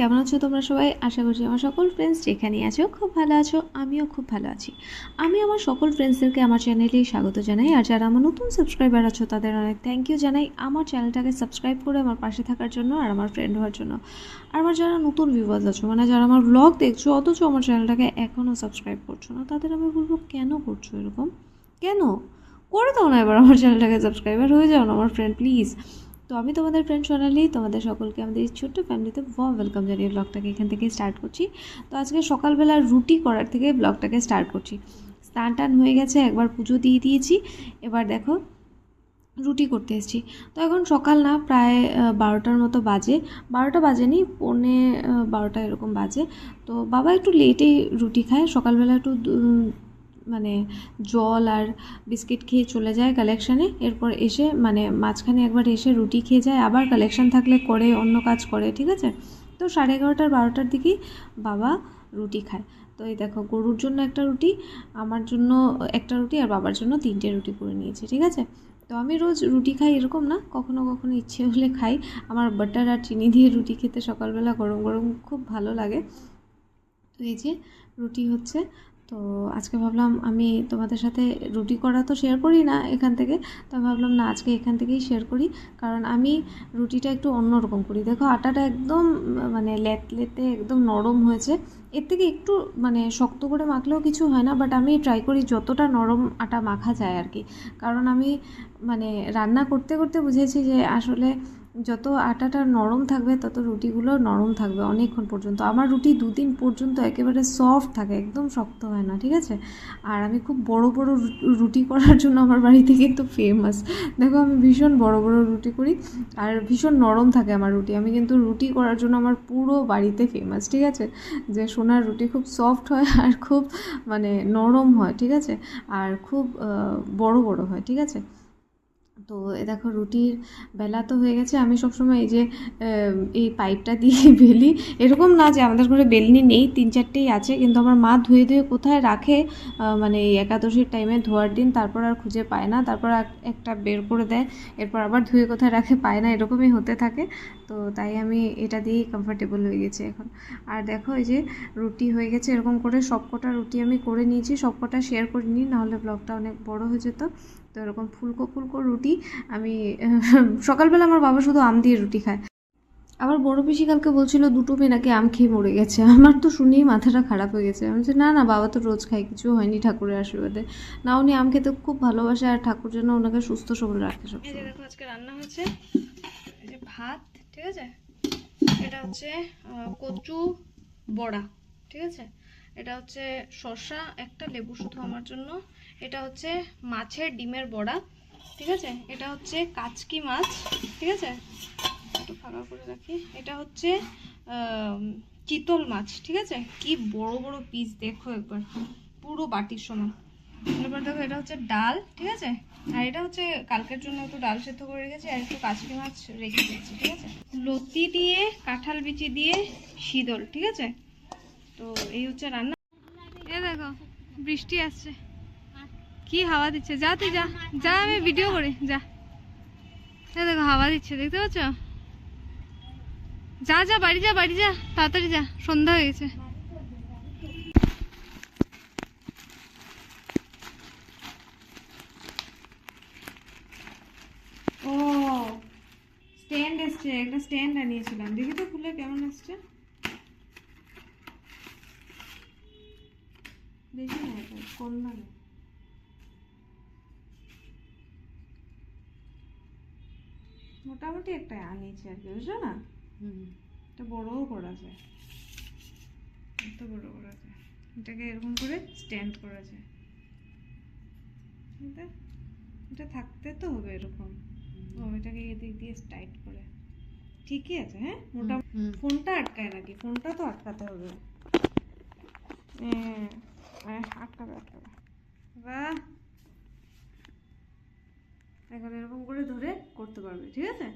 কেমন আছো তোমরা সবাই? আশা করছি আমার সকল ফ্রেন্ডস যেখানেই আছো খুব ভালো আছো। আমিও খুব ভালো আছি। আমি আমার সকল ফ্রেন্ডসদেরকে আমার চ্যানেলে স্বাগত জানাই। আর যারা আমার নতুন সাবস্ক্রাইবার আছো তাদের অনেক থ্যাংক ইউ জানাই আমার চ্যানেলটাকে সাবস্ক্রাইব করে আমার পাশে থাকার জন্য আর আমার ফ্রেন্ড হওয়ার জন্য। আর আমার যারা নতুন ভিউয়ার্স আছো, মানে যারা আমার ব্লগ দেখছো অথচ আমার চ্যানেলটাকে এখনও সাবস্ক্রাইব করছো না, তাদের আমি বলবো কেন করছো এরকম? কেন করে দাও না এবার আমার চ্যানেলটাকে সাবস্ক্রাইবার হয়ে যাও না আমার ফ্রেন্ড, প্লিজ। তো আমি তোমাদের ফ্রেন্ড সোনালি, তোমাদের সকলকে আমাদের এই ছোট্ট ফ্যামিলিতে ওয়েলকাম জানিয়ে ব্লগটাকে এখান থেকে স্টার্ট করছি। তো আজকে সকালবেলা রুটি করার থেকে ব্লগটাকে স্টার্ট করছি। স্নান টান হয়ে গেছে, একবার পুজো দিয়ে দিয়েছি, এবার দেখো রুটি করতে এসেছি। তো এখন সকাল না, প্রায় 12টার মতো বাজে। 12টা বাজেনি, 12:45 এরকম বাজে। তো বাবা একটু লেটেই রুটি খায় সকালবেলা, একটু মানে জল আর বিস্কিট খেয়ে চলে যায় কালেকশানে। এরপর এসে মানে মাঝখানে একবার এসে রুটি খেয়ে যায়, আবার কালেকশান থাকলে করে অন্য কাজ করে, ঠিক আছে। তো 11:30 12টার দিকেই বাবা রুটি খায়। তো এই দেখো, গরুর জন্য একটা রুটি, আমার জন্য একটা রুটি আর বাবার জন্য 3টে রুটি করে নিয়েছি, ঠিক আছে। তো আমি রোজ রুটি খাই এরকম না, কখনো কখনো ইচ্ছে হলে খাই। আমার বাটার আর চিনি দিয়ে রুটি খেতে সকালবেলা গরম গরম খুব ভালো লাগে। তো এই যে রুটি হচ্ছে। তো আজকে ভাবলাম আমি তোমাদের সাথে রুটি করা তো শেয়ার করি না এখান থেকে, তো আমি ভাবলাম না আজকে এখান থেকেই শেয়ার করি। কারণ আমি রুটিটা একটু অন্যরকম করি। দেখো আটাটা একদম মানে লেতে একদম নরম হয়েছে। এর থেকে একটু মানে শক্ত করে মাখলেও কিছু হয় না, বাট আমি ট্রাই করি যতটা নরম আটা মাখা যায় আর কি। কারণ আমি মানে রান্না করতে করতে বুঝেছি যে আসলে যত আটাটা নরম থাকবে তত রুটিগুলো নরম থাকবে অনেকক্ষণ পর্যন্ত। আমার রুটি 2 দিন পর্যন্ত একেবারে সফট থাকে, একদম শক্ত হয় না, ঠিক আছে। আর আমি খুব বড় বড় রুটি করার জন্য আমার বাড়িতে কিন্তু ফেমাস। দেখো আমি ভীষণ বড় বড় রুটি করি আর ভীষণ নরম থাকে আমার রুটি। আমি কিন্তু রুটি করার জন্য আমার পুরো বাড়িতে ফেমাস, ঠিক আছে। যে সোনার রুটি খুব সফট হয় আর খুব মানে নরম হয়, ঠিক আছে। আর খুব বড় বড় হয়, ঠিক আছে। তো এ দেখো রুটির বেলা তো হয়ে গেছে। আমি সবসময় এই যে এই পাইপটা দিয়ে বেলি। এরকম না যে আমাদের ঘরে বেলনি নেই, 3-4টেই আছে, কিন্তু আমার মা ধুয়ে ধুয়ে কোথায় রাখে মানে এই একাদশীর টাইমে ধোয়ার দিন, তারপর আর খুঁজে পায় না, তারপর একটা বের করে দেয়, এরপর আবার ধুয়ে কোথায় রাখে পায় না, এরকমই হতে থাকে। তো তাই আমি এটা দিয়েই কমফর্টেবল হয়ে গেছি এখন। আর দেখো এই যে রুটি হয়ে গেছে, এরকম করে সবকটা রুটি আমি করে নিয়েছি। সবকটা শেয়ার করিনি, নাহলে ব্লগটা অনেক বড় হয়ে যেত। তো এরকম ফুলকো ফুলকো রুটি আমি সকালবেলা আমার বাবা শুধু আম দিয়ে রুটি খায়। আবার বড় পিসি কালকে বলছিল 2টো মেয়ে নাকি আম খেয়ে মরে গেছে। আমার তো শুনেই মাথাটা খারাপ হয়ে গেছে। আমি বলছি না না, বাবা তো রোজ খায়, কিছু হয়নি ঠাকুরের আশীর্বাদে। না, উনি আম খেতে খুব ভালোবাসে আর ঠাকুর যেন ওনাকে সুস্থ সবল রাখে সব। এই যে দেখো আজকে রান্না হয়েছে, এই যে ভাত, ঠিক আছে। এটা হচ্ছে কচু বড়া, ঠিক আছে। এটা হচ্ছে শসা একটা, লেবু শুধু আমার জন্য। এটা হচ্ছে মাছের ডিমের বড়া, ঠিক আছে। এটা হচ্ছে কাচকি মাছ, ঠিক আছে, একটু ফাঁকা করে রাখি। এটা হচ্ছে চিতল মাছ, ঠিক আছে। কি বড় বড় পিস দেখো একবার, পুরো বাটির সমান। এবার দেখো এটা হচ্ছে ডাল, ঠিক আছে। আর এটা হচ্ছে কালকের জন্য একটু ডাল সেদ্ধ করে রেখেছি আর একটু কাচকি মাছ রেখে দিয়েছি, ঠিক আছে। লতি দিয়ে কাঁঠাল বিচি দিয়ে শীতল, ঠিক আছে। তো এই হচ্ছে রান্না। এ দেখো বৃষ্টি আসছে, কি হাওয়া দিচ্ছে। যা তুই যা যা, আমি ভিডিও করি, যা। এ দেখো হাওয়া দিচ্ছে, দেখতে পাচ্ছ? যা যা বাড়ি যা, বাড়ি যা, তাড়াতাড়ি যা, সন্ধ্যা হয়ে গেছে। ও স্ট্যান্ড এসছে, একটা স্ট্যান্ড আনিয়েছিলাম, দেখি তো খুলে কেমন এসছে। দেখি না এটা কোন মানে। মোটামুটি একটা আনিয়েছি আর কি, বুঝছো না। এটা বড়ও করা যায়, এত বড় করা যায়। এটাকে এরকম করে স্ট্যান্ড করা যায়। এটা থাকতে তো হবে এরকম। ও এটাকে এদিক দিয়ে টাইট করে, ঠিকই আছে। হ্যাঁ মোটামুটি। ফোনটা আটকায় নাকি? ফোনটা তো আটকাতে হবে। আটকাবে আটকাবে। বাহ, এখন এরকম করে ধরে করতে পারবে, ঠিক আছে।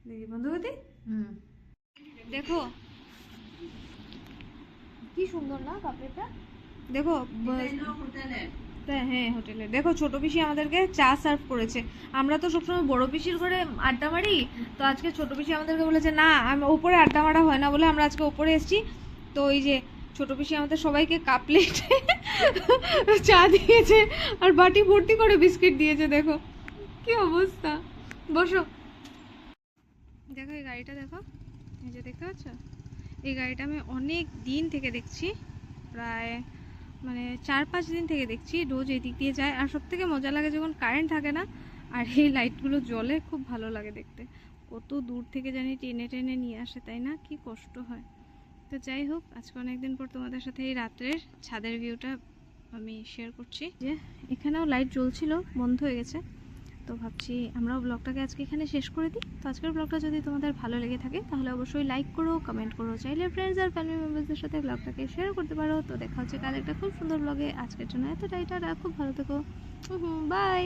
দেখি বন্ধ করে দিই। দেখো কি সুন্দর না কাপড়টা, দেখো হ্যাঁ হোটেলে দেখো ছোট পিসি আমাদেরকে চা সার্ভ করেছে। আমরা তো সবসময় বড় পিসির ঘরে আড্ডা মারি, তো আজকে ছোট পিসি আমাদেরকে বলেছে না ওপরে আড্ডা মারা হয় না বলে আমরা আজকে ওপরে এসেছি। তো ওই যে ছোট পিসি আমাদের সবাইকে কাপ প্লেটে চা দিয়েছে আর বাটি ভর্তি করে বিস্কিট দিয়েছে। দেখো কি অবস্থা। বসো। দেখো এই গাড়িটা দেখো, এই যে দেখতে পাচ্ছ, এই গাড়িটা আমি অনেক দিন থেকে দেখছি, প্রায় মানে 4-5 দিন থেকে দেখছি রোজ এই দিক দিয়ে যায়। আর সব থেকে মজা লাগে যখন কারেন্ট থাকে না আর এই লাইটগুলো জ্বলে, খুব ভালো লাগে দেখতে। কত দূর থেকে জানি টেনে টেনে নিয়ে আসে, তাই না? কি কষ্ট হয়। তো যাই হোক, আজকে অনেকদিন পর তোমাদের সাথে এই রাত্রের ছাদের ভিউটা আমি শেয়ার করছি। যে এখানেও লাইট জ্বলছিল, বন্ধ হয়ে গেছে। তো ভাবছি আমরাও ব্লগটাকে আজকে এখানে শেষ করে দিই। তো আজকের ব্লগটা যদি তোমাদের ভালো লেগে থাকে তাহলে অবশ্যই লাইক করো, কমেন্ট করো, চাইলে ফ্রেন্ডস আর ফ্যামিলি মেম্বারসদের সাথে ব্লগটাকে শেয়ার করতে পারো। তো দেখা হচ্ছে কাল একটা খুব সুন্দর ব্লগে। আজকের জন্য এতটাই, টাটা, খুব ভালো থেকো, বাই।